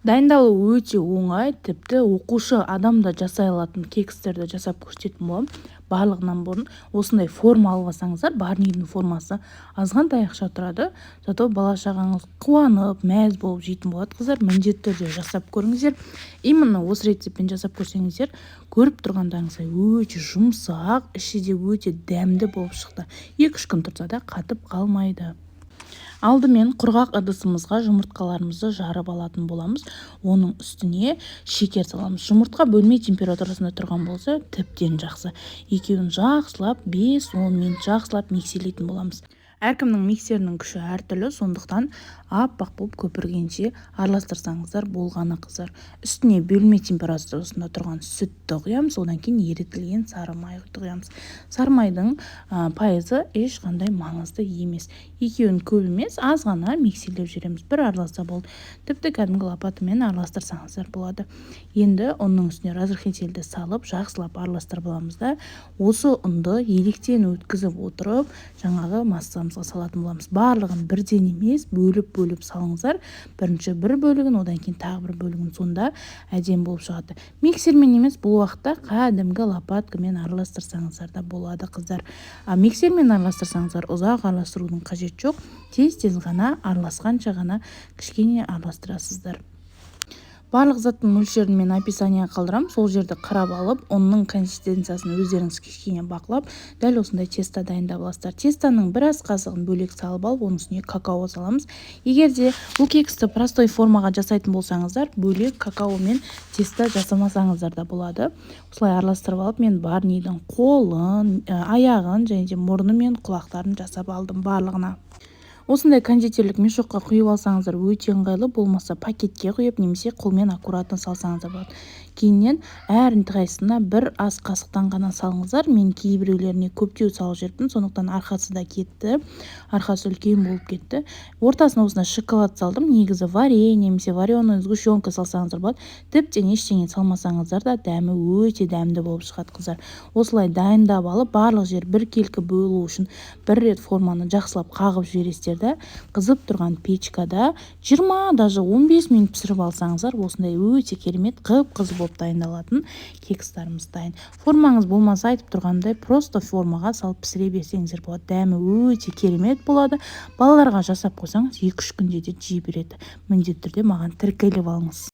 Дайындалуы өте оңай, тіпті оқушы адам да жасай алатын кекстерді жасап көрсететін боламын. Барлығынан бұрын осындай форма алып алсаңыздар, барнидің формасы азғантай ақша тұрады. Зато бала шағаңыз қуанып, мәз болып жейтін болады. Қыздар, міндетті түрде жасап көріңіздер. Именно осы рецептпен жасап көрсеңіздер, көріп тұрғандарыңыздай өте жұмсақ, іші де өте дәмді болып шықты. 2-3 күн тұрса да қатып қалмайды. Алдымен құрғақ ыдысымызға жұмыртқаларымызды жарып алатын боламыз. Оның үстіне шекер саламыз. Жұмыртқа бөлме температурасында тұрған болса, тіптен жақсы. Екеуін жақсылап 5-10 минут жақсылап миксерлейтін боламыз. Әркімнің миксерінің күші әртүрлі, сондықтан аппақ болып көпіргенше араластырсаңыздар болғаны, қыздар. Үстіне бөлме температурасында тұрған сүтті құямыз, одан кейін ерітілген сары майды құямыз. Сары майдың пайызы ешқандай маңызды емес. Екеуін көп емес, аз ғана миксерлеп жүреміз. Бір араласа болды. Тіпті кәдімгі лопатамен араластырсаңыздар болады. Енді оның үстіне разрыхлителді салып, жақсылап араластырып аламыз да, осы ұнды електен өткізіп отырып, жаңағы массамызға салатын боламыз. Барлығын бірден емес, бөліп салыңыздар. Бірінші бір бөлігін, одан кейін тағы бір бөлігін, сонда әдемі болып шығады. Миксермен емес, бұл уақытта кәдімгі лопаткамен араластырсаңыздар да болады, қыздар. Миксермен араластырсаңыздар, ұзақ араластырудың қажет жоқ. Тез ғана араласқанша ғана кішкене араластырасыздар. Барлық заттың мөлшерін мен описание қалдырам. Сол жерді қарап алып, оның консистенциясын өздеріңіз кішкене бақылап, дәл осындай тесто дайындап аласыздар. Тестоның бір ас қасығын бөлек салып алып, оның үстіне какао саламыз. Егер де бұл кексті простой формаға жасайтын болсаңыздар, бөлек какао мен тесто жасамасаңыздар да болады. Осылай араластырып алып, мен барнидің қолын, аяғын және де мұрны мен құлақтарын жасап алдым барлығына. Осындай кондитерлік мешокқа құйып алсаңыздар өте ыңғайлы, болмаса пакетке құйып немесе қолмен аккуратно салсаңыздар болады. Кейіннен әрқайсысына бір ас қасықтан ғана салыңыздар. Мен кейбіреулеріне көптеу салып жүріппін, сондықтан арқасы да кетті. Арқасы үлкен болып кетті. Ортасына осына шоколад салдым. Негізі варенье немесе вареная сгущенка салсаңыздар болады. Тіптен ештеңе салмасаңыздар да дәмі өте дәмді болып шығады, қыздар. Осылай дайындап алып, барлық жер біркелкі бөлу үшін бір рет форманы жақсылап қағып жібересіздер. Қызып тұрған печкада 20, даже 15 минут пісіріп алсаңыздар, осындай өте керемет қып-қызыл болып дайындалатын кекстарымыз дайын. Формаңыз болмаса, айтып тұрғандай, просто формаға салып пісіре берсеңіздер болады. Дәмі өте керемет болады. Балаларға жасап қойсаңыз 2-3 күнде де жей береді. Міндетті түрде маған тіркеліп алыңыз.